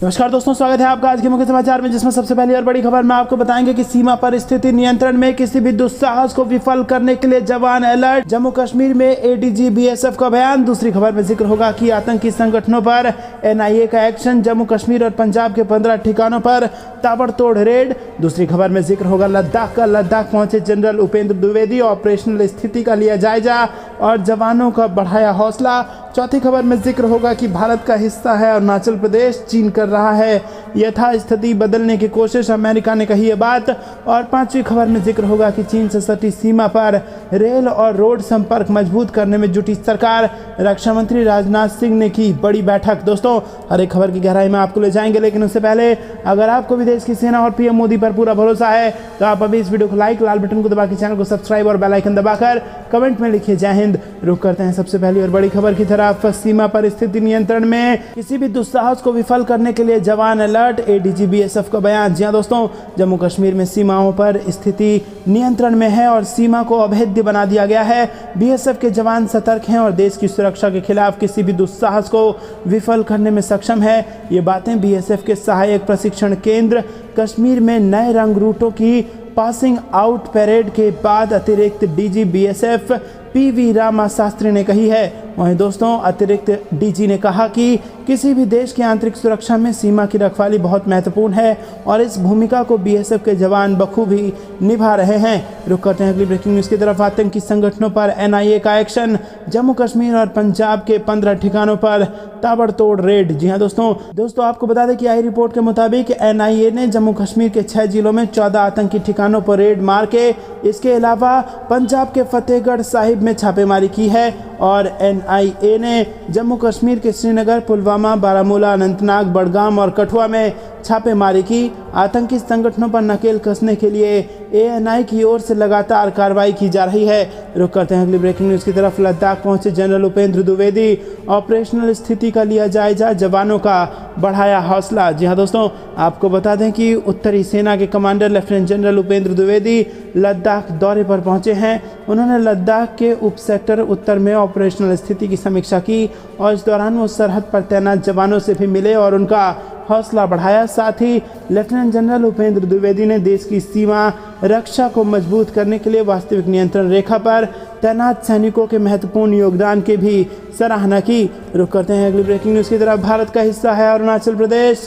नमस्कार दोस्तों, स्वागत है आपका आज के मुख्य समाचार में, जिसमें सबसे पहली और बड़ी खबर में आपको बताएंगे कि सीमा पर स्थिति नियंत्रण में, किसी भी दुस्साहस को विफल करने के लिए जवान अलर्ट। जम्मू कश्मीर में एडीजी बीएसएफ का बयान। दूसरी खबर में जिक्र होगा कि आतंकी संगठनों पर एनआईए का एक्शन। जम्मू कश्मीर और पंजाब के 15 ठिकानों पर ताबड़तोड़ रेड। दूसरी खबर में जिक्र होगा लद्दाख का। लद्दाख पहुंचे जनरल उपेंद्र द्विवेदी, ऑपरेशनल स्थिति का लिया जायजा और जवानों का बढ़ाया हौसला। चौथी खबर में जिक्र होगा कि भारत का हिस्सा है अरुणाचल प्रदेश, चीन कर रहा है यथास्थिति बदलने की कोशिश, अमेरिका ने कही ये बात। और पांचवी खबर में जिक्र होगा कि चीन से सटी सीमा पर रेल और रोड संपर्क मजबूत करने में जुटी सरकार। रक्षा मंत्री राजनाथ सिंह ने की बड़ी बैठक। दोस्तों, हर एक खबर की गहराई में आपको ले जाएंगे, लेकिन उससे पहले अगर आपको भी देश की सेना और पीएम मोदी पर पूरा भरोसा है तो आप अभी इस वीडियो को लाइक, लाल बटन को दबा के चैनल को सब्सक्राइब और बेल आइकन दबाकर कमेंट में लिखिए जय हिंद। रुक करते हैं सबसे पहली और बड़ी खबर की तरफ। सीमा पर स्थिति नियंत्रण में, किसी भी दुस्साहस को विफल करने के लिए जवान अलर्ट। एडीजी बीएसएफ का बयान। जी हां दोस्तों, जम्मू कश्मीर में सीमाओं पर स्थिति नियंत्रण में है और सीमा को अभेद्य बना दिया गया है। बीएसएफ के जवान सतर्क हैं और देश की सुरक्षा के खिलाफ किसी भी दुस्साहस को विफल करने में सक्षम है। ये बातें बीएसएफ के सहायक प्रशिक्षण केंद्र कश्मीर में नए रंग रूटों की पासिंग आउट परेड के बाद अतिरिक्त DG BSF PV Rama Shastri ने कही है। वहीं दोस्तों, अतिरिक्त डीजी ने कहा कि किसी भी देश की आंतरिक सुरक्षा में सीमा की रखवाली बहुत महत्वपूर्ण है और इस भूमिका को बीएसएफ के जवान बखूबी निभा रहे हैं। रुक करते हैं अगली ब्रेकिंग न्यूज़ की तरफ। आतंकी संगठनों पर एनआईए का एक्शन। जम्मू कश्मीर और पंजाब के 15 ठिकानों पर ताबड़तोड़ रेड। जी हां दोस्तों, आपको बता दें कि आई रिपोर्ट के मुताबिक एनआईए ने जम्मू कश्मीर के 6 जिलों में 14 आतंकी ठिकानों पर रेड मार के इसके अलावा पंजाब के फतेहगढ़ साहिब में छापेमारी की है। और एनआईए ने जम्मू कश्मीर के श्रीनगर, पुलवामा, बारामूला, अनंतनाग, बडगाम और कठुआ में छापेमारी की। आतंकी संगठनों पर नकेल कसने के लिए एएनआई की ओर से लगातार कार्रवाई की जा रही है। रुक करते हैं अगली ब्रेकिंग न्यूज़ की तरफ। लद्दाख पहुंचे जनरल उपेंद्र द्विवेदी, ऑपरेशनल स्थिति का लिया जायजा, जवानों का बढ़ाया हौसला। जी हां दोस्तों, आपको बता दें कि उत्तरी सेना के commander lieutenant general Upendra Dwivedi Ladakh दौरे पर पहुंचे हैं। उन्होंने लद्दाख के उप सेक्टर उत्तर में ऑपरेशनल स्थिति की समीक्षा की और इस दौरान वो सरहद पर तैनात जवानों से भी मिले और उनका हौसला बढ़ाया। साथ ही लेफ्टिनेंट जनरल उपेंद्र द्विवेदी ने देश की सीमा रक्षा को मजबूत करने के लिए वास्तविक नियंत्रण रेखा पर तैनात सैनिकों के महत्वपूर्ण योगदान की भी सराहना की। रुक करते हैं अगली ब्रेकिंग न्यूज़ की तरफ। भारत का हिस्सा है अरुणाचल प्रदेश,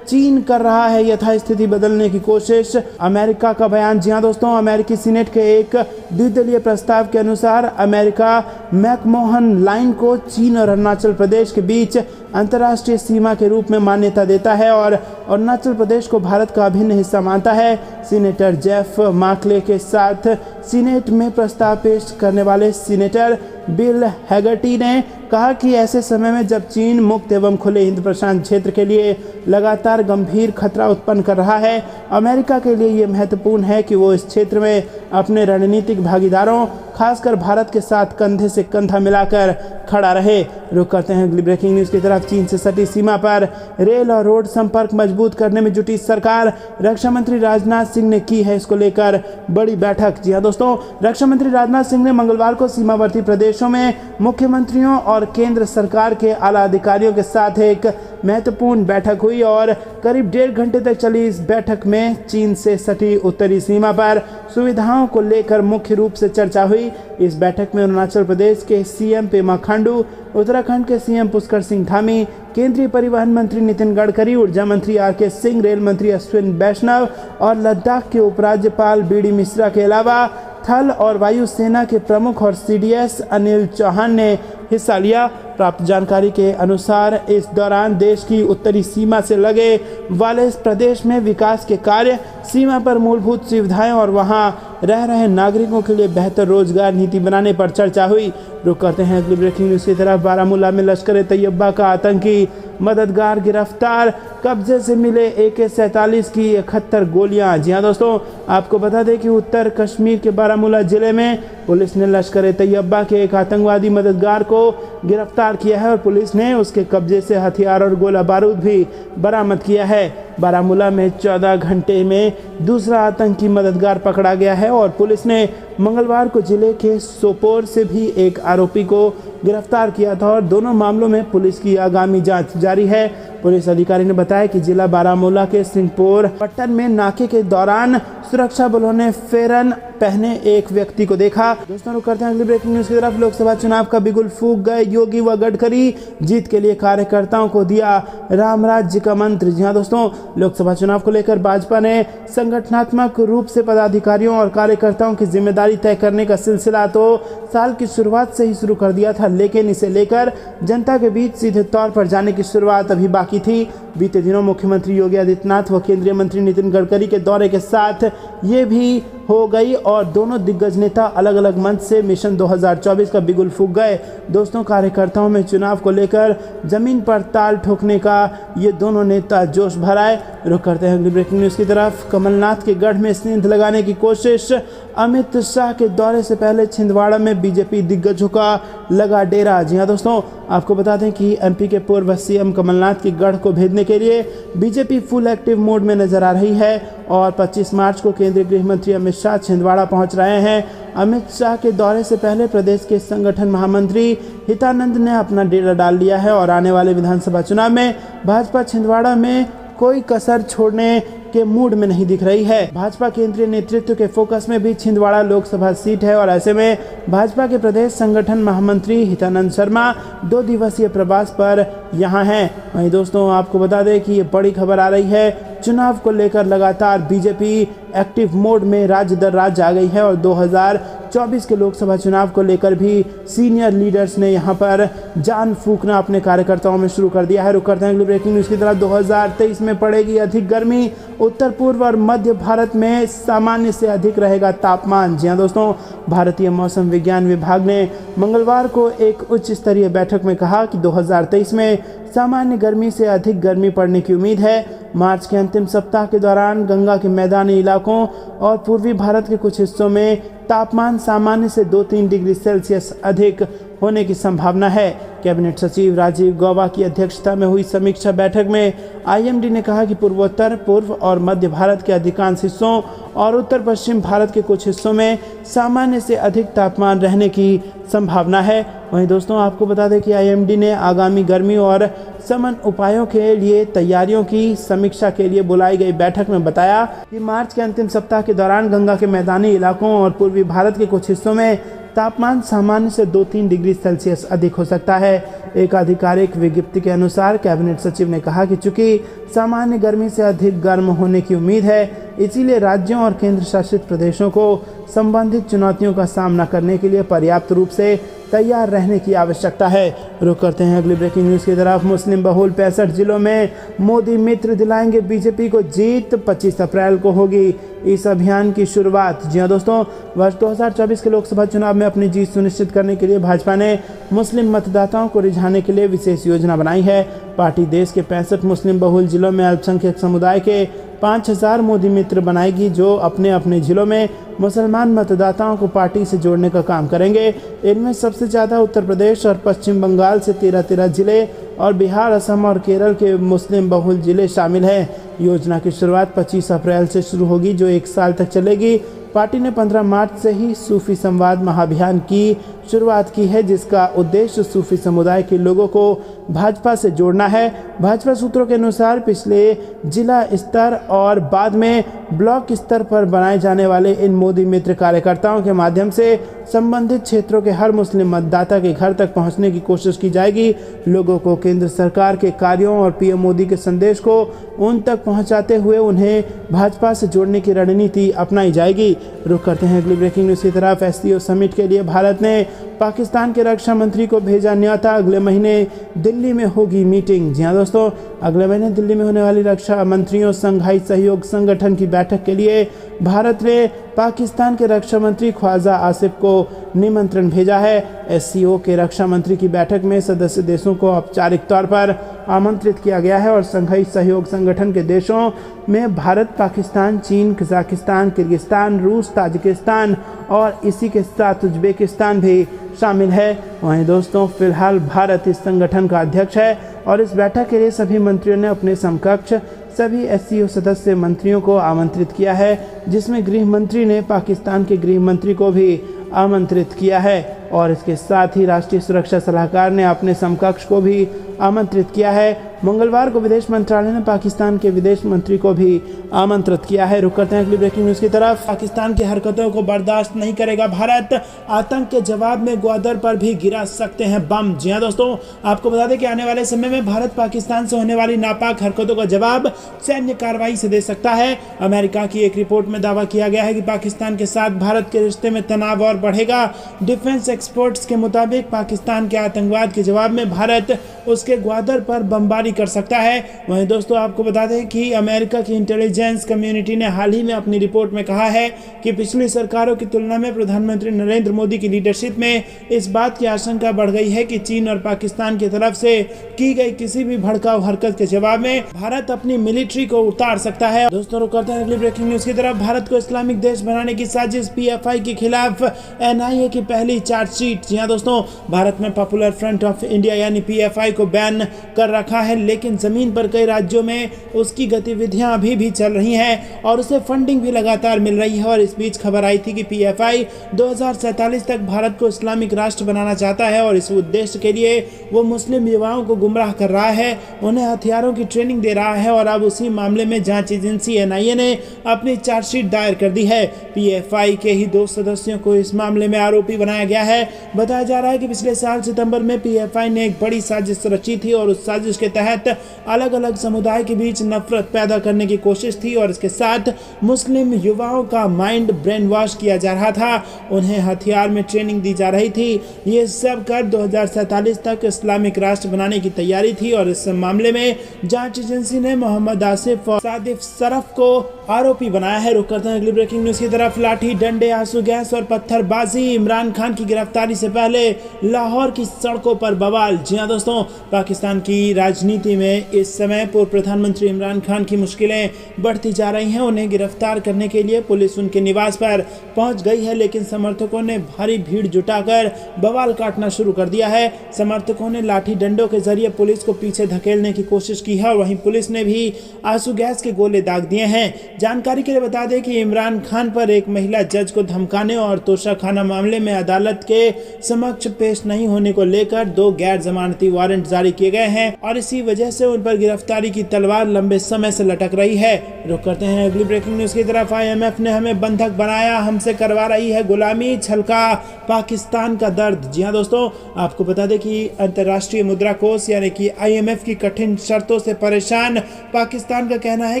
चीन कर रहा है यथास्थिति बदलने की कोशिश। अमेरिका का बयान। जी हां दोस्तों, अमेरिकी सीनेट के एक द्विदलीय प्रस्ताव के अनुसार अमेरिका मैकमोहन लाइन को चीन और अरुणाचल प्रदेश के बीच अंतर्राष्ट्रीय सीमा के रूप में मान्यता देता है और अरुणाचल प्रदेश को भारत का अभिन्न हिस्सा मानता है। सीनेटर जेफ मार्कले के साथ सीनेट में प्रस्ताव पेश करने वाले सीनेटर बिल हैगर्टी ने कहा कि ऐसे समय में जब चीन मुक्त एवं खुले हिंद प्रशांत क्षेत्र के लिए लगातार गंभीर खतरा उत्पन्न कर रहा है, अमेरिका के लिए ये महत्वपूर्ण है कि वो इस क्षेत्र में अपने रणनीतिक भागीदारों, खासकर भारत के साथ कंधे से कंधा मिलाकर खड़ा रहे। रुक करते हैं अगली ब्रेकिंग न्यूज़ की तरफ। चीन से सटी सीमा पर रेल और रोड संपर्क मजबूत करने में जुटी सरकार। रक्षा मंत्री राजनाथ सिंह ने की है इसको लेकर बड़ी बैठक। जी हां दोस्तों, रक्षा मंत्री राजनाथ सिंह ने मंगलवार को सीमावर्ती प्रदेशों में मुख्यमंत्रियों और केंद्र सरकार के आला अधिकारियों के साथ एक महत्वपूर्ण बैठक हुई और करीब 1.5 घंटे तक चली इस बैठक में चीन से सटी उत्तरी सीमा पर सुविधाओं को लेकर मुख्य रूप से चर्चा हुई। इस बैठक में अरुणाचल प्रदेश के सीएम पेमा खांडू, उत्तराखंड के सीएम पुष्कर सिंह धामी, केंद्रीय परिवहन मंत्री नितिन गडकरी, ऊर्जा मंत्री आरके सिंह, रेल मंत्री अश्विन वैष्णव और लद्दाख के उपराज्यपाल बीडी मिश्रा के अलावा थल और वायु सेना के प्रमुख और सीडीएस अनिल चौहान ने हिस्सा लिया। प्राप्त जानकारी के अनुसार इस दौरान देश की उत्तरी सीमा से लगे वाले इस प्रदेश में विकास के कार्य, सीमा पर मूलभूत सुविधाएं और वहां रह रहे नागरिकों के लिए बेहतर रोजगार नीति बनाने पर चर्चा हुई। रुक करते हैं अगली ब्रेकिंग न्यूज़ की तरफ। बारामूला में लश्कर-ए-तैयबा का आतंकी मददगार गिरफ्तार। कब्जे से मिले AK-47 की 71 गोलियां। जी हां दोस्तों, आपको बता दें कि उत्तर कश्मीर के बारामूला जिले में पुलिस ने लश्कर-ए-तैयबा के एक आतंकवादी मददगार को गिरफ्तार किया है और पुलिस ने उसके कब्जे से हथियार और गोला बारूद भी बरामद किया है। बारामूला में 14 घंटे में दूसरा आतंकी मददगार पकड़ा गया है और पुलिस ने मंगलवार को जिले के सोपोर से भी एक आरोपी को गिरफ्तार किया था और दोनों मामलों में पुलिस की आगामी जांच जारी है। पुलिस अधिकारी ने बताया कि जिला बारामूला के सिंहपुर पट्टन में नाके के दौरान सुरक्षा बलों ने फेरन पहने एक व्यक्ति को देखा। दोस्तों रुक करते हैं अगली ब्रेकिंग न्यूज की तरफ। लोकसभा चुनाव का बिगुल फूंक गए योगी व गडकरी, जीत के लिए कार्यकर्ताओं को दिया राम राज्य का मंत्र। जी हां दोस्तों, लोकसभा चुनाव को लेकर भाजपा ने संगठनात्मक रूप से पदाधिकारियों और कार्यकर्ताओं की जिम्मेदारी तय करने का सिलसिला तो साल की शुरुआत से ही शुरू कर दिया था, लेकिन इसे लेकर जनता के बीच सीधे तौर पर जाने की शुरुआत अभी बाकी थी। बीते दिनों मुख्यमंत्री योगी आदित्यनाथ व केंद्रीय मंत्री नितिन गडकरी के दौरे के साथ ये भी हो गई और दोनों दिग्गज नेता अलग अलग मंच से मिशन 2024 का बिगुल फूंक गए। दोस्तों, कार्यकर्ताओं में चुनाव को लेकर जमीन पर ताल ठोकने का ये दोनों नेता जोश भराए। रुक करते हैं अगली ब्रेकिंग न्यूज की तरफ। कमलनाथ के गढ़ में सेंध लगाने की कोशिश, अमित शाह के दौरे से पहले छिंदवाड़ा में बीजेपी दिग्गजों का लगा डेरा। जी हां दोस्तों, आपको बता दें कि एमपी के पूर्व सीएम कमलनाथ के गढ़ को भेदने के लिए बीजेपी फुल एक्टिव मोड में नजर आ रही है और 25 मार्च को केंद्रीय गृह मंत्री अमित शाह छिंदवाड़ा पहुंच रहे हैं। अमित शाह के दौरे से पहले प्रदेश के संगठन महामंत्री हितानंद ने अपना डेरा डाल लिया है और आने वाले विधानसभा चुनाव में भाजपा छिंदवाड़ा में कोई कसर छोड़ने के मूड में नहीं दिख रही है। भाजपा केंद्रीय नेतृत्व के फोकस में भी छिंदवाड़ा लोकसभा सीट है और ऐसे में भाजपा के प्रदेश संगठन महामंत्री हितानंद शर्मा 2 दिवसीय प्रवास पर यहां हैं। वहीं दोस्तों, आपको बता दें कि ये बड़ी खबर आ रही है। चुनाव को लेकर लगातार बीजेपी एक्टिव मोड में राज्य दर राज्य आ गई है और 2024 के लोकसभा चुनाव को लेकर भी सीनियर लीडर्स ने यहां पर जान फूंकना अपने कार्यकर्ताओं में शुरू कर दिया है। रुक करते हैं अगली ब्रेकिंग न्यूज की तरफ। 2023 में पड़ेगी अधिक गर्मी, उत्तर पूर्व और मध्य भारत में सामान्य से अधिक रहेगा तापमान। जी हां दोस्तों, भारतीय मौसम विज्ञान विभाग ने मंगलवार को एक उच्च स्तरीय बैठक में कहा कि 2023 में सामान्य गर्मी से अधिक गर्मी पड़ने की उम्मीद है। मार्च के अंतिम सप्ताह के दौरान गंगा के मैदानी इलाकों और पूर्वी भारत के कुछ हिस्सों में तापमान सामान्य से 2-3 डिग्री सेल्सियस अधिक होने की संभावना है। कैबिनेट सचिव राजीव गौबा की अध्यक्षता में हुई समीक्षा बैठक में आईएमडी ने कहा कि पूर्वोत्तर, पूर्व और मध्य भारत के अधिकांश हिस्सों और उत्तर पश्चिम भारत के कुछ हिस्सों में सामान्य से अधिक तापमान रहने की संभावना है। वहीं दोस्तों, आपको बता दें कि आईएमडी ने आगामी गर्मी और समन उपायों के लिए तैयारियों की समीक्षा के लिए बुलाई गई बैठक में बताया कि मार्च के अंतिम सप्ताह के दौरान गंगा के मैदानी इलाकों और पूर्वी भारत के कुछ हिस्सों में तापमान सामान्य से 2-3 डिग्री सेल्सियस अधिक हो सकता है। एक आधिकारिक विज्ञप्ति के अनुसार कैबिनेट सचिव ने कहा कि चूंकि सामान्य गर्मी से अधिक गर्म होने की उम्मीद है, इसीलिए राज्यों और केंद्र शासित प्रदेशों को संबंधित चुनौतियों का सामना करने के लिए पर्याप्त रूप से तैयार रहने की आवश्यकता है। रुक करते हैं अगली ब्रेकिंग न्यूज की तरफ। मुस्लिम बहुल 65 जिलों में मोदी मित्र दिलाएंगे बीजेपी को जीत, 25 अप्रैल को होगी इस अभियान की शुरुआत। जी हां दोस्तों, वर्ष 2024 के लोकसभा चुनाव में अपनी जीत सुनिश्चित करने के लिए भाजपा ने मुस्लिम मतदाताओं को रिझाने के लिए विशेष योजना बनाई है। पार्टी देश के 65 मुस्लिम बहुल जिलों में अल्पसंख्यक समुदाय के 5000 मोदी मित्र बनाएगी, जो अपने अपने जिलों में मुसलमान मतदाताओं को पार्टी से जोड़ने का काम करेंगे। इनमें सबसे ज़्यादा उत्तर प्रदेश और पश्चिम बंगाल से 13 जिले और बिहार, असम और केरल के मुस्लिम बहुल जिले शामिल हैं। योजना की शुरुआत 25 अप्रैल से शुरू होगी, जो 1 साल तक चलेगी। पार्टी ने 15 मार्च से ही सूफी संवाद महाअभियान की शुरुआत की है, जिसका उद्देश्य सूफी समुदाय के लोगों को भाजपा से जोड़ना है। भाजपा सूत्रों के अनुसार पिछले जिला स्तर और बाद में ब्लॉक स्तर पर बनाए जाने वाले इन मोदी मित्र कार्यकर्ताओं के माध्यम से संबंधित क्षेत्रों के हर मुस्लिम मतदाता के घर तक पहुंचने की कोशिश की जाएगी। लोगों को केंद्र सरकार के कार्यों और पीएम मोदी के संदेश को उन तक पहुंचाते हुए उन्हें भाजपा से जोड़ने की रणनीति अपनाई जाएगी। रुक करते हैं अगली ब्रेकिंग न्यूज की तरफ। एससीओ समिट के लिए भारत ने पाकिस्तान के रक्षा मंत्री को भेजा न्योता, अगले महीने दिल्ली में होगी मीटिंग। जी हां दोस्तों, अगले महीने दिल्ली में होने वाली रक्षा मंत्रियों संघाई सहयोग संगठन की बैठक के लिए भारत ने पाकिस्तान के रक्षा मंत्री ख्वाजा आसिफ को निमंत्रण भेजा है। एससीओ के रक्षा मंत्री की बैठक में सदस्य देशों को औपचारिक तौर पर आमंत्रित किया गया है और संघाई सहयोग संगठन के देशों में भारत, पाकिस्तान, चीन, कजाकिस्तान, किर्गिस्तान, रूस, ताजिकिस्तान और इसी के साथ उज्बेकिस्तान भी शामिल है। वहीं दोस्तों, फिलहाल भारत इस संगठन का अध्यक्ष है और इस बैठक के लिए सभी मंत्रियों ने अपने समकक्ष सभी SCO सदस्य मंत्रियों को आमंत्रित किया है, जिसमें गृह मंत्री ने पाकिस्तान के गृह मंत्री को भी आमंत्रित किया है और इसके साथ ही राष्ट्रीय सुरक्षा सलाहकार ने अपने समकक्ष को भी आमंत्रित किया है। मंगलवार को विदेश मंत्रालय ने पाकिस्तान के विदेश मंत्री को भी आमंत्रित किया है। रुक करते हैं अगली ब्रेकिंग न्यूज़ की तरफ। पाकिस्तान की हरकतों को बर्दाश्त नहीं करेगा भारत, आतंक के जवाब में ग्वादर पर भी गिरा सकते हैं बम। जी हाँ दोस्तों, आपको बता दें कि आने वाले समय में भारत पाकिस्तान से होने वाली नापाक हरकतों का जवाब सैन्य कार्रवाई से दे सकता है। अमेरिका की एक रिपोर्ट में दावा किया गया है कि पाकिस्तान के साथ भारत के रिश्ते में तनाव और बढ़ेगा। डिफेंस एक्सपर्ट्स के मुताबिक पाकिस्तान के आतंकवाद के जवाब में भारत उसके ग्वादर पर बमबारी कर सकता है। वहीं दोस्तों, आपको बता दें कि अमेरिका की इंटेलिजेंस कम्युनिटी ने हाल ही में अपनी रिपोर्ट में कहा है कि पिछली सरकारों की तुलना में प्रधानमंत्री नरेंद्र मोदी की लीडरशिप में इस बात की आशंका बढ़ गई है कि चीन और पाकिस्तान की तरफ से की गई किसी भी भड़काऊ हरकत के जवाब में भारत अपनी मिलिट्री को उतार सकता है। दोस्तों, रुक करते हैं अगली ब्रेकिंग न्यूज की तरफ। भारत को इस्लामिक देश बनाने की साजिश, PFI के खिलाफ NIA की पहली चार्जशीट। जी हाँ दोस्तों, भारत में पॉपुलर फ्रंट ऑफ इंडिया यानी PFI को बैन कर रखा है, लेकिन जमीन पर कई राज्यों में उसकी गतिविधियां अभी भी चल रही हैं और उसे फंडिंग भी लगातार मिल रही है। और इस बीच खबर आई थी कि PFI 2047 तक भारत को इस्लामिक राष्ट्र बनाना चाहता है और इस उद्देश्य के लिए वो मुस्लिम युवाओं को गुमराह कर रहा है, उन्हें हथियारों की ट्रेनिंग दे रहा है। और अब उसी मामले में जांच एजेंसी NIA ने अपनी चार्जशीट दायर कर दी है। PFI के ही 2 सदस्यों को इस मामले में आरोपी बनाया गया है। बताया जा रहा है कि पिछले साल सितंबर में PFI ने एक बड़ी साजिश रची थी और उस साजिश के तहत अलग अलग समुदाय के बीच नफरत पैदा करने की कोशिश थी और इसके साथ मुस्लिम युवाओं का माइंड ब्रेन वॉश किया जा रहा था, उन्हें हथियार में ट्रेनिंग दी जा रही थी। ये सब कर 2047 तक इस्लामिक राष्ट्र बनाने की तैयारी थी और इस मामले में जांच एजेंसी ने मोहम्मद आसिफ और सादिफ सरफ को आरोपी बनाया है। रुक करते हैं अगली ब्रेकिंग न्यूज की तरफ। लाठी डंडे, आंसू गैस और पत्थरबाजी, इमरान खान की गिरफ्तारी से पहले लाहौर की सड़कों पर बवाल। जी हाँ दोस्तों, पाकिस्तान की राजनीति में इस समय पूर्व प्रधानमंत्री इमरान खान की मुश्किलें बढ़ती जा रही हैं। उन्हें गिरफ्तार करने के लिए पुलिस उनके निवास पर पहुंच गई है, लेकिन समर्थकों ने भारी भीड़ जुटाकर बवाल काटना शुरू कर दिया है। समर्थकों ने लाठी डंडों के जरिए पुलिस को पीछे धकेलने की कोशिश की है और वहीं पुलिस ने भी आंसू गैस के गोले दाग दिए हैं। जानकारी के लिए बता दें कि इमरान खान पर एक महिला जज को धमकाने और तोशाखाना मामले में अदालत के समक्ष पेश नहीं होने को लेकर 2 गैर जमानती वारंट जारी किए गए हैं और इसी वजह से उन पर गिरफ्तारी की तलवार लंबे समय से लटक रही है। रुक करते हैं अगली ब्रेकिंग न्यूज की तरफ। IMF ने हमें बंधक बनाया, हमसे करवा रही है गुलामी, छलका पाकिस्तान का दर्द। जी हाँ दोस्तों, आपको बता दें कि अंतर्राष्ट्रीय मुद्रा कोष यानी कि IMF की कठिन शर्तों से परेशान पाकिस्तान का कहना है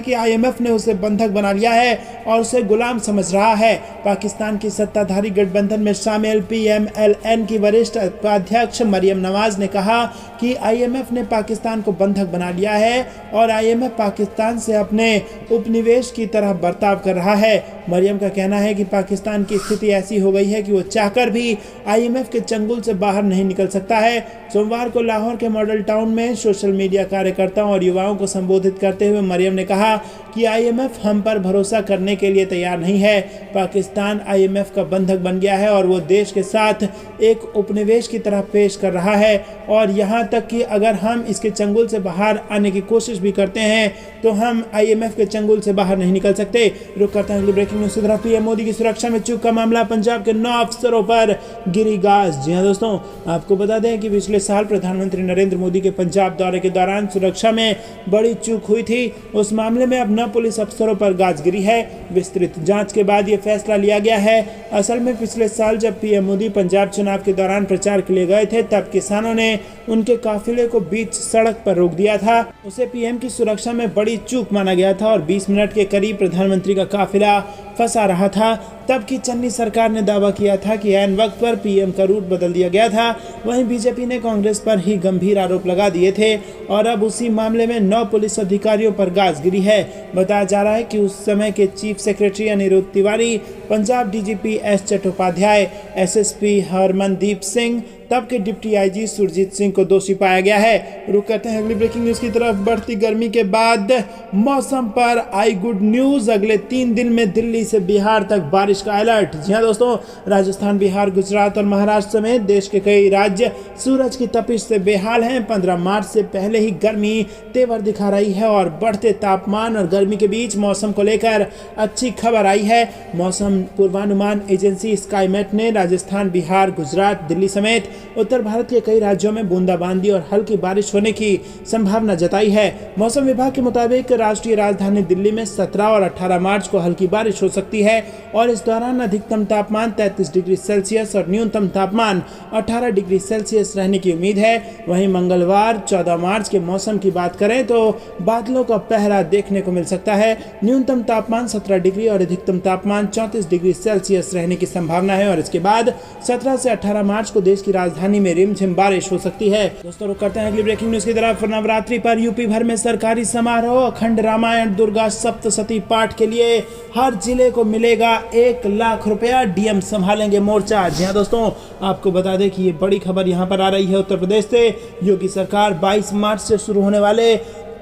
कि IMF ने उसे बंधक बना लिया है और उसे गुलाम समझ रहा है। पाकिस्तान की सत्ताधारी गठबंधन में शामिल PMLN की वरिष्ठ उपाध्यक्ष मरियम नवाज ने कहा कि IMF ने पाकिस्तान को बंधक बना लिया है और IMF पाकिस्तान से अपने उपनिवेश की तरह बर्ताव कर रहा है। मरियम का कहना है कि पाकिस्तान की स्थिति ऐसी हो गई है कि वो चाहकर भी IMF के चंगुल से बाहर नहीं निकल सकता है। सोमवार को लाहौर के मॉडल टाउन में सोशल मीडिया कार्यकर्ताओं और युवाओं को संबोधित करते हुए मरियम ने कहा कि IMF हम पर भरोसा करने के लिए तैयार नहीं है। पाकिस्तान IMF का बंधक बन गया है और वो देश के साथ एक उपनिवेश की तरह पेश कर रहा है और यहाँ तक कि अगर हम इसके चंगुल से बाहर आने की कोशिश भी करते हैं तो हम IMF के चंगुल से बाहर नहीं निकल सकते। रुक करते हैं अगली ब्रेकिंग न्यूज की तरफ। PM मोदी की सुरक्षा में चूक का मामला, पंजाब के 9 अफसरों पर गिरी गाज। जी हाँ दोस्तों, आपको बता दें कि पिछले साल प्रधानमंत्री नरेंद्र मोदी के पंजाब दौरे के दौरान सुरक्षा में बड़ी चूक हुई थी। उस मामले में अब 9 पुलिस अफसरों पर गाज गिरी है। विस्तृत जांच के बाद ये फैसला लिया गया है। असल में पिछले साल जब PM मोदी पंजाब चुनाव के दौरान प्रचार के लिए गए थे, तब किसानों ने उनके काफिले को बीच सड़क पर रोक दिया था। उसे PM की सुरक्षा में बड़ी चूक माना गया था और 20 मिनट के करीब प्रधानमंत्री का काफिला फंसा रहा था। तब की चन्नी सरकार ने दावा किया था कि ऐन वक्त पर PM का रूट बदल दिया गया था। वहीं BJP ने कांग्रेस पर ही गंभीर आरोप लगा दिए थे और अब उसी मामले में 9 पुलिस अधिकारियों पर गाज गिरी है। बताया जा रहा है कि उस समय के chief secretary Anirudh Tiwari, Punjab DGP S Chattopadhyay, SSP Harmandeep Singh तब के डिप्टी आईजी सुरजीत सिंह को दोषी पाया गया है। रुक करते हैं अगली ब्रेकिंग न्यूज की तरफ। बढ़ती गर्मी के बाद मौसम पर आई गुड न्यूज। अगले 3 दिन में दिल्ली से बिहार तक बारिश का अलर्ट। जी हाँ दोस्तों, राजस्थान, बिहार, गुजरात और महाराष्ट्र समेत देश के कई राज्य सूरज की तपिश से बेहाल हैं। 15 मार्च से पहले ही गर्मी तेवर दिखा रही है और बढ़ते तापमान और गर्मी के बीच मौसम को लेकर अच्छी खबर आई है। मौसम पूर्वानुमान एजेंसी स्काईमेट ने राजस्थान, बिहार, गुजरात, दिल्ली समेत उत्तर भारत के कई राज्यों में बूंदाबांदी और हल्की बारिश होने की संभावना जताई है। मौसम विभाग के मुताबिक राष्ट्रीय राजधानी दिल्ली में 17 और 18 मार्च को हल्की बारिश हो सकती है और इस दौरान अधिकतम तापमान 33 डिग्री सेल्सियस और न्यूनतम तापमान 18 डिग्री सेल्सियस रहने की उम्मीद है। वहीं मंगलवार 14 मार्च के मौसम की बात करें तो बादलों का पहरा देखने को मिल सकता है। न्यूनतम तापमान 17 डिग्री और अधिकतम तापमान 34 डिग्री सेल्सियस रहने की संभावना है और इसके बाद 17 से 18 मार्च को देश की राजधानी में रिमझिम बारिश हो सकती है। दोस्तों रुक करते हैं अगली ब्रेकिंग न्यूज की तरफ। नवरात्रि पर यूपी भर में सरकारी समारोह। अखंड रामायण दुर्गा सप्तशती पाठ के लिए हर जिले को मिलेगा 1 लाख रुपया। डीएम संभालेंगे मोर्चा। जी हाँ दोस्तों, आपको बता दें कि ये बड़ी खबर यहाँ पर आ रही है उत्तर प्रदेश से। योगी सरकार 22 मार्च से शुरू होने वाले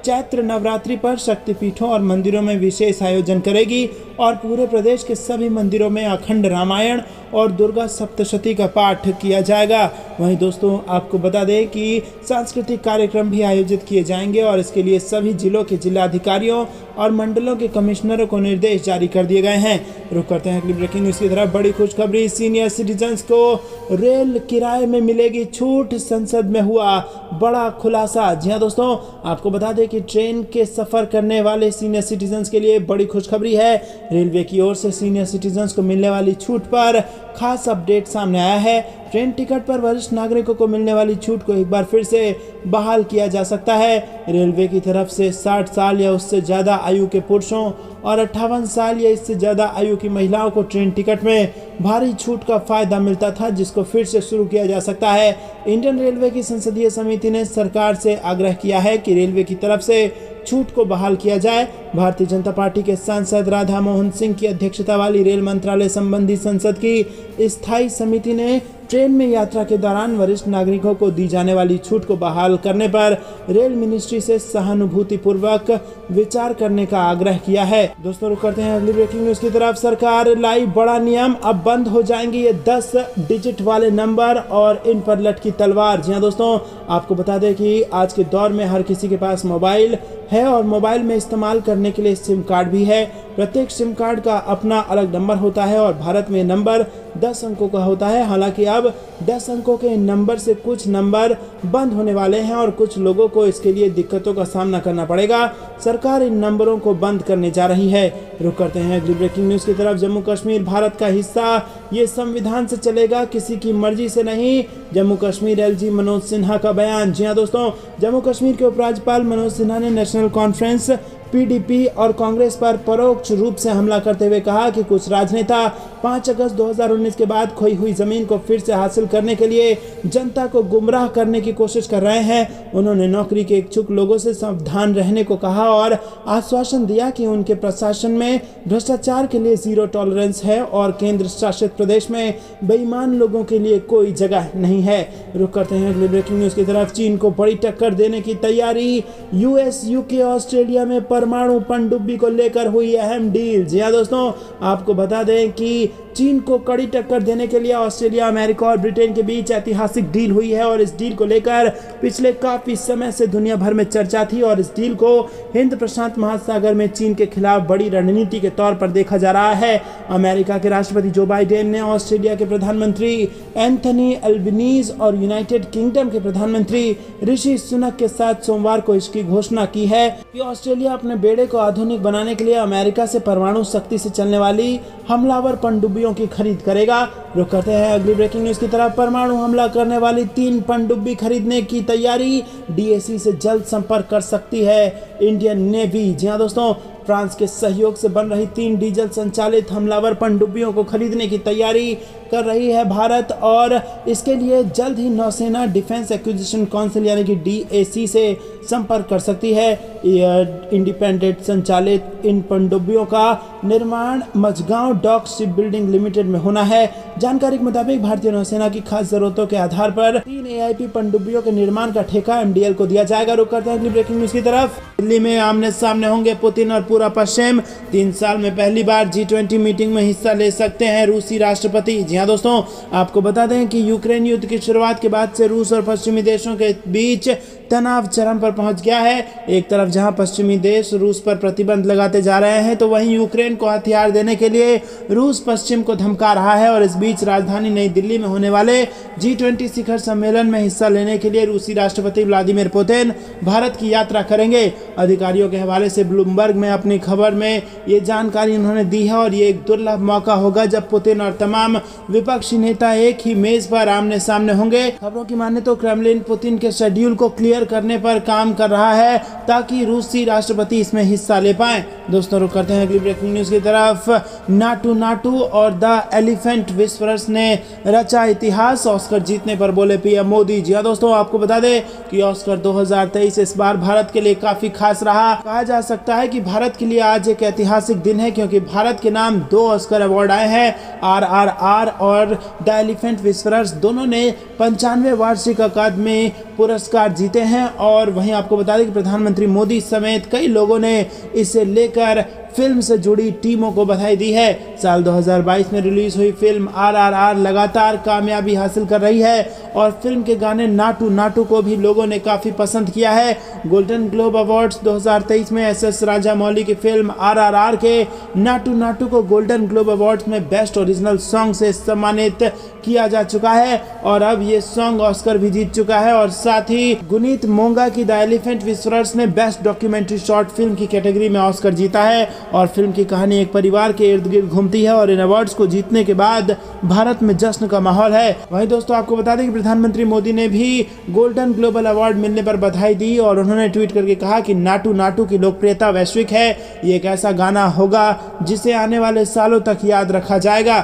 चैत्र नवरात्रि पर शक्तिपीठों और मंदिरों में विशेष आयोजन करेगी और पूरे प्रदेश के सभी मंदिरों में अखंड रामायण और दुर्गा सप्तशती का पाठ किया जाएगा। वहीं दोस्तों आपको बता दें कि सांस्कृतिक कार्यक्रम भी आयोजित किए जाएंगे और इसके लिए सभी जिलों के जिलाधिकारियों और मंडलों के कमिश्नरों को निर्देश जारी कर दिए गए हैं। रुक करते हैं अगली ब्रेकिंग न्यूज की तरफ। बड़ी खुशखबरी, सीनियर सिटीजन्स को रेल किराए में मिलेगी छूट। संसद में हुआ बड़ा खुलासा। जी हाँ दोस्तों, आपको बता दें कि ट्रेन के सफर करने वाले सीनियर सिटीजन्स के लिए बड़ी खुशखबरी है। रेलवे की ओर से सीनियर सिटीजन्स को मिलने वाली छूट पर खास अपडेट सामने आया है। ट्रेन टिकट पर वरिष्ठ नागरिकों को मिलने वाली छूट को एक बार फिर से बहाल किया जा सकता है। रेलवे की तरफ से 60 साल या उससे ज़्यादा आयु के पुरुषों और 58 साल या इससे ज़्यादा आयु की महिलाओं को ट्रेन टिकट में भारी छूट का फायदा मिलता था, जिसको फिर से शुरू किया जा सकता है। इंडियन रेलवे की संसदीय समिति ने सरकार से आग्रह किया है कि रेलवे की तरफ से छूट को बहाल किया जाए। भारतीय जनता पार्टी के सांसद राधा मोहन सिंह की अध्यक्षता वाली रेल मंत्रालय संबंधी संसद की स्थायी समिति ने ट्रेन में यात्रा के दौरान वरिष्ठ नागरिकों को दी जाने वाली छूट को बहाल करने पर रेल मिनिस्ट्री से सहानुभूतिपूर्वक विचार करने का आग्रह किया है। दोस्तों रुक करते हैं अगली ब्रेकिंग न्यूज की तरफ। सरकार लाई बड़ा नियम, अब बंद हो जाएंगे ये 10 डिजिट वाले नंबर और इन पर लटकी तलवार। जी हाँ दोस्तों, आपको बता दें कि आज के दौर में हर किसी के पास मोबाइल है और मोबाइल में इस्तेमाल करने के लिए सिम कार्ड भी है। प्रत्येक सिम कार्ड का अपना अलग नंबर होता है और भारत में नंबर 10 अंकों का होता है। हालांकि अब 10 अंकों के नंबर से कुछ नंबर बंद होने वाले हैं और कुछ लोगों को इसके लिए दिक्कतों का सामना करना पड़ेगा। सरकार इन नंबरों को बंद करने जा रही है। रुक करते हैं अगली ब्रेकिंग न्यूज की तरफ। जम्मू कश्मीर भारत का हिस्सा, ये संविधान से चलेगा, किसी की मर्जी से नहीं। जम्मू कश्मीर एलजी मनोज सिन्हा का बयान। जी हाँ दोस्तों, जम्मू कश्मीर के उपराज्यपाल मनोज सिन्हा ने नेशनल कॉन्फ्रेंस पीडीपी और कांग्रेस पर परोक्ष रूप से हमला करते हुए कहा कि कुछ राजनेता 5 अगस्त 2019 के बाद खोई हुई जमीन को फिर से हासिल करने के लिए जनता को गुमराह करने की कोशिश कर रहे हैं। उन्होंने नौकरी के इच्छुक लोगों से सावधान रहने को कहा और आश्वासन दिया कि उनके प्रशासन में भ्रष्टाचार के लिए जीरो टॉलरेंस है और केंद्र शासित प्रदेश में बेईमान लोगों के लिए कोई जगह नहीं है। रुक करते हैं अगली ब्रेकिंग न्यूज की तरफ। चीन को बड़ी टक्कर देने की तैयारी। यूएस, यूके, ऑस्ट्रेलिया में परमाणु पनडुब्बी को लेकर हुई अहम डील। जी हाँ दोस्तों, आपको बता दें कि चीन को कड़ी टक्कर देने के लिए ऑस्ट्रेलिया, अमेरिका और ब्रिटेन के बीच ऐतिहासिक डील हुई है और इस डील को लेकर पिछले काफी समय से दुनिया भर में चर्चा थी और इस डील को हिंद प्रशांत महासागर में चीन के खिलाफ बड़ी रणनीति के तौर पर देखा जा रहा है। अमेरिका के राष्ट्रपति जो बाइडेन ने ऑस्ट्रेलिया के प्रधानमंत्री एंथनी अल्बनीज और यूनाइटेड किंगडम के प्रधानमंत्री ऋषि सुनक के साथ सोमवार को इसकी घोषणा की है कि ऑस्ट्रेलिया अपने बेड़े को आधुनिक बनाने के लिए अमेरिका से परमाणु शक्ति से चलने वाली हमलावर पनडुब्बियों की खरीद करेगा। रुक करते हैं अगली ब्रेकिंग न्यूज की तरफ। परमाणु हमला करने वाली 3 पनडुब्बी खरीदने की तैयारी। डीएसी से जल्द संपर्क कर सकती है इंडियन नेवी। जी हाँ दोस्तों, फ्रांस के सहयोग से बन रही 3 डीजल संचालित हमलावर पनडुब्बियों को खरीदने की तैयारी कर रही है भारत और इसके लिए जल्द ही नौसेना डिफेंस एक्विजिशन काउंसिल यानी कि डीएसी से संपर्क कर सकती है। इंडिपेंडेंट संचालित इन पनडुब्बियों का निर्माण Mazagon dock ship building limited में होना है। जानकारी के मुताबिक भारतीय नौसेना की खास जरूरतों के आधार पर 3 AIP पनडुब्बियों के निर्माण का ठेका MDL को दिया जाएगा। रुक करते हैं अगली ब्रेकिंग न्यूज की तरफ। दिल्ली में आमने सामने होंगे पुतिन और पूरा पश्चिम। 3 साल में पहली बार G20 मीटिंग में हिस्सा ले सकते हैं रूसी राष्ट्रपति। जी हाँ दोस्तों, आपको बता दें कि यूक्रेन युद्ध की शुरुआत के बाद से रूस और पश्चिमी देशों के बीच तनाव चरम पर पहुंच गया है। एक तरफ जहां पश्चिमी देश रूस पर प्रतिबंध लगाते जा रहे हैं, तो वहीं यूक्रेन को हथियार देने के लिए रूस पश्चिम को धमका रहा है। और इस बीच राजधानी नई दिल्ली में होने वाले G20 शिखर सम्मेलन में हिस्सा लेने के लिए रूसी राष्ट्रपति व्लादिमीर पुतिन भारत की यात्रा करेंगे। अधिकारियों के हवाले से ब्लूमबर्ग में अपनी खबर में ये जानकारी उन्होंने दी है। और ये एक दुर्लभ मौका होगा जब पुतिन और तमाम विपक्षी नेता एक ही मेज पर आमने सामने होंगे। खबरों की माने तो क्रेमलिन पुतिन के शेड्यूल को क्लियर करने पर काम कर रहा है ताकि रूसी राष्ट्रपति इसमें हिस्सा ले पाए। दोस्तों, रुक करते हैं अगली ब्रेकिंग न्यूज की तरफ। नाटू और द एलिफेंट विस्परर्स ने रचा इतिहास, ऑस्कर जीतने पर बोले PM मोदी। जी हाँ दोस्तों, आपको बता दें कि ऑस्कर 2023 इस बार भारत के लिए काफी खास रहा। कहा जा सकता है कि भारत के लिए आज एक ऐतिहासिक दिन है, क्योंकि भारत के नाम 2 ऑस्कर अवार्ड आए हैं। RRR और द एलिफेंट विस्परर्स दोनों ने 95वें वार्षिक अकादमी पुरस्कार जीते हैं। और वहीं आपको बता दें कि प्रधानमंत्री मोदी समेत कई लोगों ने इसे लेकर फिल्म से जुड़ी टीमों को बधाई दी है। साल 2022 में रिलीज हुई फिल्म RRR लगातार कामयाबी हासिल कर रही है और फिल्म के गाने नाटू को भी लोगों ने काफी पसंद किया है। गोल्डन ग्लोब अवार्ड्स 2023 में SS राजामौली की फिल्म RRR के नाटू को गोल्डन ग्लोब अवार्ड्स में बेस्ट ओरिजिनल सॉन्ग से सम्मानित किया जा चुका है। और अब ये सॉन्ग ऑस्कर भी जीत चुका है। और साथ ही गुनीत मोंगा की द एलिफेंट विस्परर्स ने बेस्ट डॉक्यूमेंट्री शॉर्ट फिल्म की कैटेगरी में ऑस्कर जीता है। और फिल्म की कहानी एक परिवार के इर्द गिर्द घूमती है। और इन अवार्ड्स को जीतने के बाद भारत में जश्न का माहौल है। वहीं दोस्तों, आपको बता दें कि प्रधानमंत्री मोदी ने भी गोल्डन ग्लोबल अवार्ड मिलने पर बधाई दी और उन्होंने ट्वीट करके कहा कि नाटू की लोकप्रियता वैश्विक है। ये एक ऐसा गाना होगा जिसे आने वाले सालों तक याद रखा जाएगा।